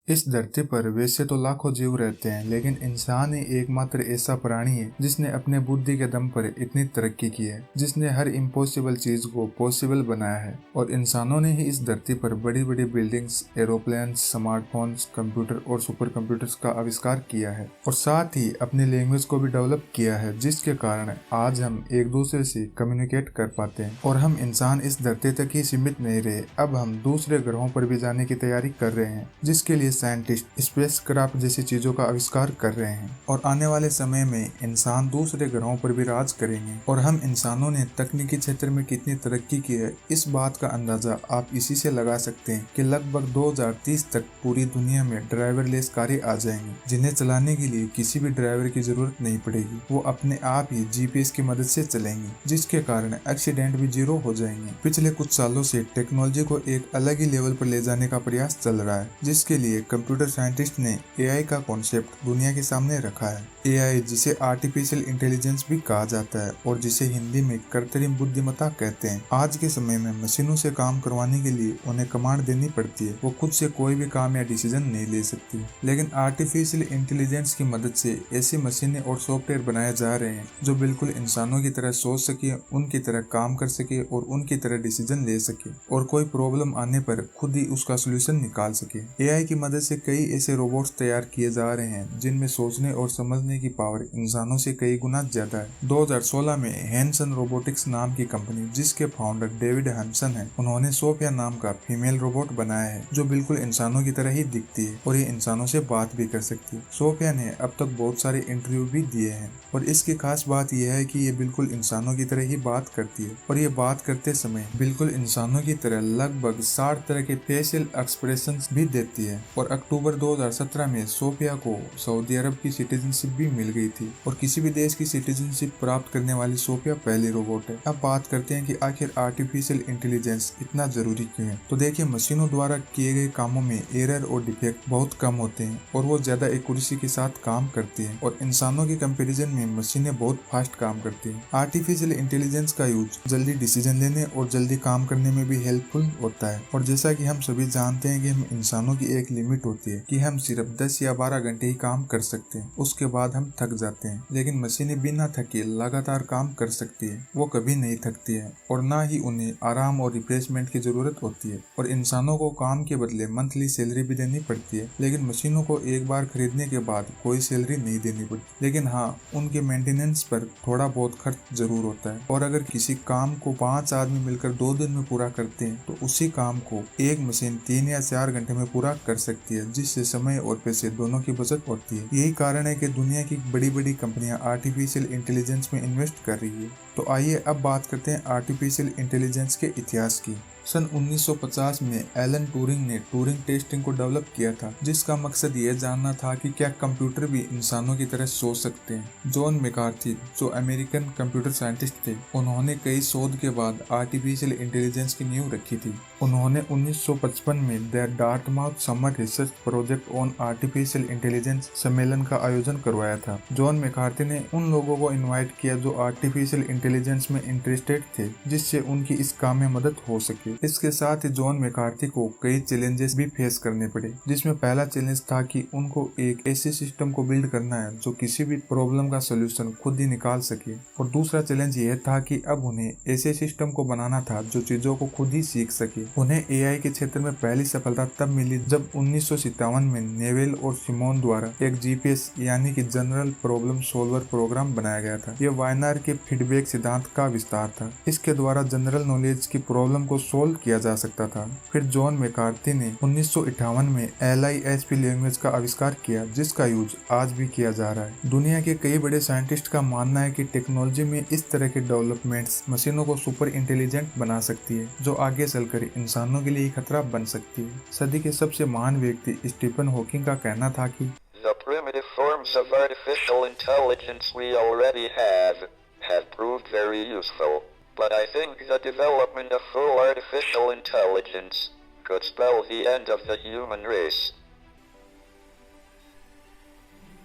इस धरती पर वैसे तो लाखों जीव रहते हैं, लेकिन इंसान ही एकमात्र ऐसा प्राणी है जिसने अपने बुद्धि के दम पर इतनी तरक्की की है, जिसने हर इम्पॉसिबल चीज को पॉसिबल बनाया है। और इंसानों ने ही इस धरती पर बड़ी बड़ी बिल्डिंग्स, एरोप्लेन्स, स्मार्टफोन्स, कंप्यूटर और सुपर कंप्यूटर्स का आविष्कार किया है, और साथ ही अपनी लैंग्वेज को भी डेवलप किया है, जिसके कारण आज हम एक दूसरे से कम्युनिकेट कर पाते हैं। और हम इंसान इस धरती तक ही सीमित नहीं रहे, अब हम दूसरे ग्रहों पर भी जाने की तैयारी कर रहे हैं, जिसके लिए साइंटिस्ट स्पेस क्राफ्ट जैसी चीजों का आविष्कार कर रहे हैं। और आने वाले समय में इंसान दूसरे ग्रहों पर भी राज करेंगे। और हम इंसानों ने तकनीकी क्षेत्र में कितनी तरक्की की है, इस बात का अंदाजा आप इसी से लगा सकते हैं कि लगभग 2030 तक पूरी दुनिया में ड्राइवरलेस कारें आ जाएंगी, जिन्हें चलाने के लिए किसी भी ड्राइवर की जरूरत नहीं पड़ेगी। वो अपने आप ही जीपीएस की मदद से चलेंगी, जिसके कारण एक्सीडेंट भी जीरो हो जाएंगे। पिछले कुछ सालों से टेक्नोलॉजी को एक अलग ही लेवल पर ले जाने का प्रयास चल रहा है, जिसके लिए कंप्यूटर साइंटिस्ट ने एआई का कॉन्सेप्ट दुनिया के सामने रखा है। एआई, जिसे आर्टिफिशियल इंटेलिजेंस भी कहा जाता है और जिसे हिंदी में कृत्रिम बुद्धिमत्ता कहते हैं। आज के समय में मशीनों से काम करवाने के लिए उन्हें कमांड देनी पड़ती है, वो खुद से कोई भी काम या डिसीजन नहीं ले सकती। लेकिन आर्टिफिशियल इंटेलिजेंस की मदद से ऐसी मशीनें और सॉफ्टवेयर बनाए जा रहे हैं जो बिल्कुल इंसानों की तरह सोच सके, उनकी तरह काम कर सके और उनकी तरह डिसीजन ले सके, और कोई प्रॉब्लम आने पर खुद ही उसका सोल्यूशन निकाल सके। एआई की मदद से कई ऐसे रोबोट्स तैयार किए जा रहे हैं जिनमें सोचने और समझने की पावर इंसानों से कई गुना ज्यादा है। 2016 में हैनसन रोबोटिक्स नाम की कंपनी, जिसके फाउंडर डेविड हैनसन है, उन्होंने सोफिया नाम का फीमेल रोबोट बनाया है जो बिल्कुल इंसानों की तरह ही दिखती है और ये इंसानों से बात भी कर सकती है। सोफिया ने अब तक बहुत सारे इंटरव्यू भी दिए हैं और इसकी खास बात यह है कि ये बिल्कुल इंसानों की तरह ही बात करती है, और ये बात करते समय बिल्कुल इंसानों की तरह लगभग 60 तरह के फेशियल एक्सप्रेशंस भी देती है। और अक्टूबर 2017 में सोफिया को सऊदी अरब की सिटीजनशिप भी मिल गई थी, और किसी भी देश की सिटीजनशिप प्राप्त करने वाली सोफिया पहली रोबोट है। अब बात करते हैं कि आखिर आर्टिफिशियल इंटेलिजेंस इतना जरूरी क्यों है। तो देखिए, मशीनों द्वारा किए गए कामों में एरर और डिफेक्ट बहुत कम होते हैं और वो ज्यादा एक्यूरेसी के साथ काम करती है, और इंसानों के कंपैरिजन में मशीनें बहुत फास्ट काम करती हैं। आर्टिफिशियल इंटेलिजेंस का यूज जल्दी डिसीजन लेने और जल्दी काम करने में भी हेल्पफुल होता है। और जैसा कि हम सभी जानते हैं कि हम इंसानों की एक लिमिट होती है कि हम सिर्फ 10 या 12 घंटे ही काम कर सकते हैं, उसके बाद हम थक जाते हैं। लेकिन मशीनें बिना थके लगातार काम कर सकती है, वो कभी नहीं थकती है और ना ही उन्हें आराम और रिफ्रेशमेंट की जरूरत होती है। और इंसानों को काम के बदले मंथली सैलरी भी देनी पड़ती है, लेकिन मशीनों को एक बार खरीदने के बाद कोई सैलरी नहीं देनी पड़ती। लेकिन हाँ, उनके मेंटेनेंस पर थोड़ा बहुत खर्च जरूर होता है। और अगर किसी काम को 5 आदमी मिलकर 2 दिन में पूरा करते हैं तो उसी काम को एक मशीन 3 या 4 घंटे में पूरा कर सकती है, जिससे समय और पैसे दोनों की बचत होती है। यही कारण है कि दुनिया की बड़ी बड़ी कंपनियां आर्टिफिशियल इंटेलिजेंस में इन्वेस्ट कर रही है। तो आइए अब बात करते हैं आर्टिफिशियल इंटेलिजेंस के इतिहास की। सन 1950 में एलन ट्यूरिंग ने ट्यूरिंग टेस्टिंग को डेवलप किया था, जिसका मकसद यह जानना था कि क्या कंप्यूटर भी इंसानों की तरह सोच सकते हैं। जॉन मैकार्थी, जो अमेरिकन कंप्यूटर साइंटिस्ट थे, उन्होंने कई शोध के बाद आर्टिफिशियल इंटेलिजेंस की नींव रखी थी। उन्होंने 1955 में the Dartmouth summer research project on artificial intelligence सम्मेलन का आयोजन करवाया था। जॉन मैकार्थी ने उन लोगों को इनवाइट किया जो आर्टिफिशियल इंटेलिजेंस में इंटरेस्टेड थे, जिससे उनकी इस काम में मदद हो सके। इसके साथ ही जॉन मैकार्थी को कई चैलेंजेस भी फेस करने पड़े, जिसमें पहला चैलेंज था कि उनको एक ऐसे सिस्टम को बिल्ड करना है जो किसी भी प्रॉब्लम का सोल्यूशन खुद ही निकाल सके। और दूसरा चैलेंज यह था कि अब उन्हें ऐसे सिस्टम को बनाना था जो चीजों को खुद ही सीख सके। उन्हें एआई के क्षेत्र में पहली सफलता तब मिली जब 1957 में नेवेल और सिमोन द्वारा एक जीपीएस यानी कि जनरल प्रॉब्लम सॉल्वर प्रोग्राम बनाया गया था। यह वायनर के फीडबैक सिद्धांत का विस्तार था। इसके द्वारा जनरल नॉलेज की प्रॉब्लम को सोल्व किया जा सकता था। फिर जॉन मैकार्थी ने 1958 में LISP लैंग्वेज का आविष्कार किया, जिसका यूज आज भी किया जा रहा है। दुनिया के कई बड़े साइंटिस्ट का मानना है कि टेक्नोलॉजी में इस तरह के डेवलपमेंट्स मशीनों को सुपर इंटेलिजेंट बना सकती है, जो आगे चलकर इंसानों के लिए खतरा बन सकती है। सदी के सबसे महान व्यक्ति स्टीफन हॉकिंग का कहना था कि The primitive forms of artificial intelligence we already have proved very useful. But I think the development of full artificial intelligence could spell the end of the human race.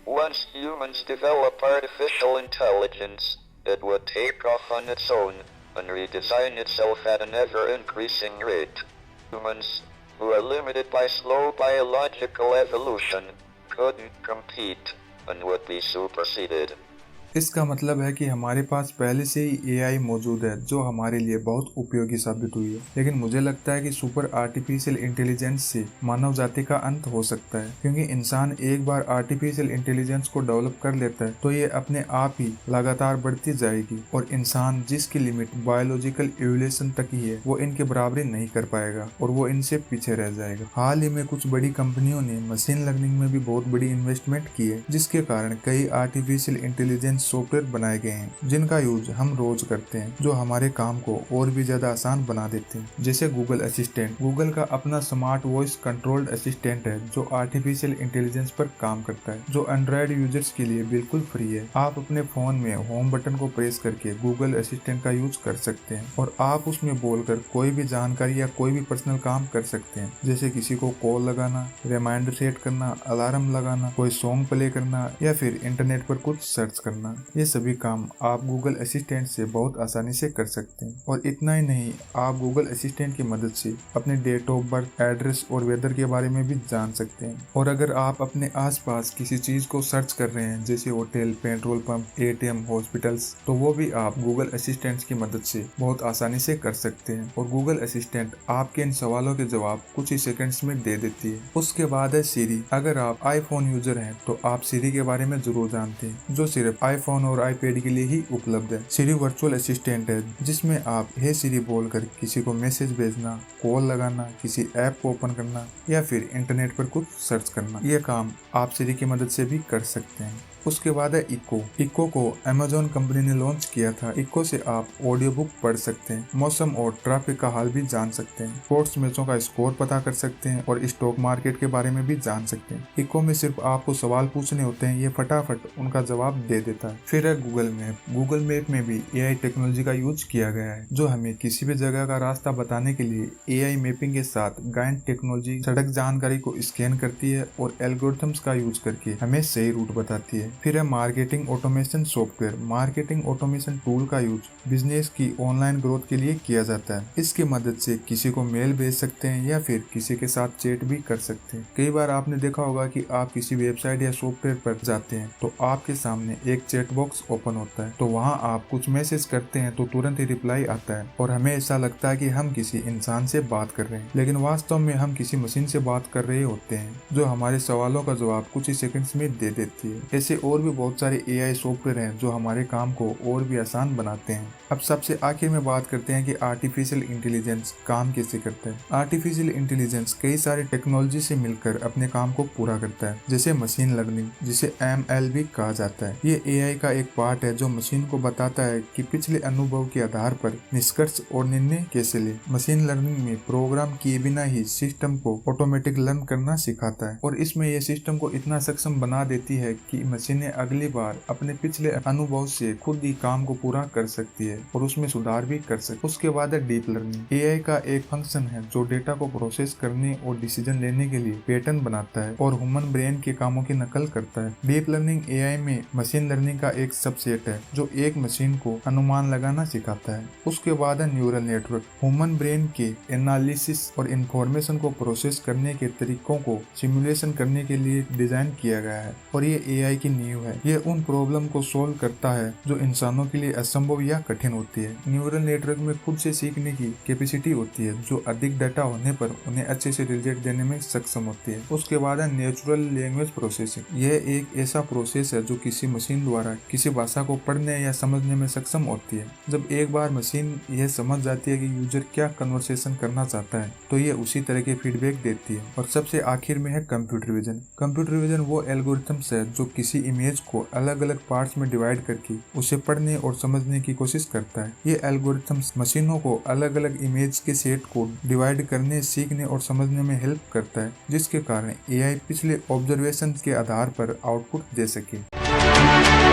Once humans develop artificial intelligence, it would take off on its own and redesign itself at an ever-increasing rate. Humans who are limited by slow biological evolution, couldn't compete and would be superseded. इसका मतलब है कि हमारे पास पहले से ही AI मौजूद है जो हमारे लिए बहुत उपयोगी साबित हुई है, लेकिन मुझे लगता है कि सुपर आर्टिफिशियल इंटेलिजेंस से मानव जाति का अंत हो सकता है, क्योंकि इंसान एक बार आर्टिफिशियल इंटेलिजेंस को डेवलप कर लेता है तो ये अपने आप ही लगातार बढ़ती जाएगी और इंसान जिसकी लिमिट बायोलॉजिकल इवोल्यूशन तक ही है वो इनके बराबरी नहीं कर पाएगा और वो इनसे पीछे रह जाएगा। हाल ही में कुछ बड़ी कंपनियों ने मशीन लर्निंग में भी बहुत बड़ी इन्वेस्टमेंट की है, जिसके कारण कई आर्टिफिशियल इंटेलिजेंस सॉफ्टवेयर बनाए गए हैं जिनका यूज हम रोज करते हैं, जो हमारे काम को और भी ज्यादा आसान बना देते हैं। जैसे गूगल असिस्टेंट। गूगल का अपना स्मार्ट वॉइस कंट्रोल्ड असिस्टेंट है जो आर्टिफिशियल इंटेलिजेंस पर काम करता है, जो एंड्रॉइड यूजर्स के लिए बिल्कुल फ्री है। आप अपने फोन में होम बटन को प्रेस करके गूगल असिस्टेंट का यूज कर सकते हैं और आप उसमें बोलकर कोई भी जानकारी या कोई भी पर्सनल काम कर सकते हैं, जैसे किसी को कॉल लगाना, रिमाइंडर सेट करना, अलार्म लगाना, कोई सॉन्ग प्ले करना या फिर इंटरनेट पर कुछ सर्च करना। ये सभी काम आप गूगल असिस्टेंट से बहुत आसानी से कर सकते हैं। और इतना ही नहीं, आप गूगल असिस्टेंट की मदद से अपने डेट ऑफ बर्थ, एड्रेस और वेदर के बारे में भी जान सकते हैं। और अगर आप अपने आसपास किसी चीज को सर्च कर रहे हैं जैसे hotel, petrol pump, ATM, hospitals, तो वो भी आप गूगल असिस्टेंट की मदद से बहुत आसानी से कर सकते हैं। और गूगल असिस्टेंट आपके इन सवालों के जवाब कुछ ही सेकंड्स में दे देती है। उसके बाद है सीरी। अगर आप आईफोन यूजर हैं तो आप सीरी के बारे में जरूर जानते हैं, जो सिर्फ आईफोन और आईपैड के लिए ही उपलब्ध है। सीरी वर्चुअल असिस्टेंट है जिसमें आप हे सीरी बोलकर किसी को मैसेज भेजना, कॉल लगाना, किसी ऐप को ओपन करना या फिर इंटरनेट पर कुछ सर्च करना, यह काम आप सीरी की मदद से भी कर सकते हैं। उसके बाद है इको। इको को अमेज़न कंपनी ने लॉन्च किया था। इको से आप ऑडियो बुक पढ़ सकते हैं, मौसम और ट्रैफिक का हाल भी जान सकते हैं, स्पोर्ट्स मैचों का स्कोर पता कर सकते हैं और स्टॉक मार्केट के बारे में भी जान सकते हैं। इको में सिर्फ आपको सवाल पूछने होते हैं, ये फटाफट उनका जवाब दे देता है। फिर है गूगल मैप। गूगल मैप में भी एआई टेक्नोलॉजी का यूज किया गया है, जो हमें किसी भी जगह का रास्ता बताने के लिए एआई मैपिंग के साथ गाइड टेक्नोलॉजी सड़क जानकारी को स्कैन करती है और एल्गोरिथम्स का यूज करके हमें सही रूट बताती है। फिर है marketing automation software. Marketing automation tool का यूज बिजनेस की ऑनलाइन ग्रोथ के लिए किया जाता है। इसकी मदद से किसी को मेल भेज सकते हैं या फिर किसी के साथ चैट भी कर सकते हैं। कई बार आपने देखा होगा कि आप किसी वेबसाइट या सॉफ्टवेयर पर जाते हैं तो आपके सामने एक चैट बॉक्स ओपन होता है, तो वहाँ आप कुछ मैसेज करते हैं तो तुरंत ही रिप्लाई आता है और हमें ऐसा लगता है कि हम किसी इंसान से बात कर रहे हैं, लेकिन वास्तव में हम किसी मशीन से बात कर रहे होते हैं जो हमारे सवालों का जवाब कुछ ही सेकंड्स में दे देती है। ऐसे और भी बहुत सारे एआई सॉफ्टवेयर हैं जो हमारे काम को और भी आसान बनाते हैं। अब सबसे आखिर में बात करते हैं कि आर्टिफिशियल इंटेलिजेंस काम कैसे करता है। आर्टिफिशियल इंटेलिजेंस कई सारी टेक्नोलॉजी से मिलकर अपने काम को पूरा करता है, जैसे मशीन लर्निंग, जिसे ML भी कहा जाता है। ये एआई का एक पार्ट है जो मशीन को बताता है कि पिछले अनुभव के आधार पर निष्कर्ष और निर्णय कैसे ले। मशीन लर्निंग में प्रोग्राम किए बिना ही सिस्टम को ऑटोमेटिक लर्न करना सिखाता है और इसमें यह सिस्टम को इतना सक्षम बना देती है कि मशीनें अगली बार अपने पिछले अनुभव से खुद ही काम को पूरा कर सकती है और उसमें सुधार भी कर सकती है। उसके बाद है डीप लर्निंग। एआई का एक फंक्शन है जो डेटा को प्रोसेस करने और डिसीजन लेने के लिए पैटर्न बनाता है और ह्यूमन ब्रेन के कामों की नकल करता है। डीप लर्निंग एआई में मशीन लर्निंग का एक सबसेट है जो एक मशीन को अनुमान लगाना सिखाता है। उसके बाद है न्यूरल नेटवर्क। ह्यूमन ब्रेन के एनालिसिस और इंफॉर्मेशन को प्रोसेस करने के तरीकों को सिमुलेशन करने के लिए डिजाइन किया गया है और ये एआई की नींव है। ये उन प्रॉब्लम को सोल्व करता है जो इंसानों के लिए असंभव या कठिन होती है। न्यूरल नेटवर्क में खुद से सीखने की कैपेसिटी होती है जो अधिक डाटा होने पर उन्हें अच्छे से रिजल्ट देने में सक्षम होती है। उसके बाद है नेचुरल लैंग्वेज प्रोसेसिंग। यह एक ऐसा प्रोसेस है जो किसी मशीन द्वारा किसी भाषा को पढ़ने या समझने में सक्षम होती है। जब एक बार मशीन यह समझ जाती है कि यूजर क्या कन्वर्सेशन करना चाहता है तो ये उसी तरह के फीडबैक देती है। और सबसे आखिर में है कंप्यूटर विजन। कंप्यूटर विजन वो एल्गोरिथम्स है जो किसी इमेज को अलग अलग पार्ट्स में डिवाइड करके उसे पढ़ने और समझने की कोशिश करता है। ये एल्गोरिथम्स मशीनों को अलग अलग इमेज के सेट को डिवाइड करने, सीखने और समझने में हेल्प करता है, जिसके कारण एआई पिछले ऑब्जर्वेशन के आधार पर आउटपुट दे सके।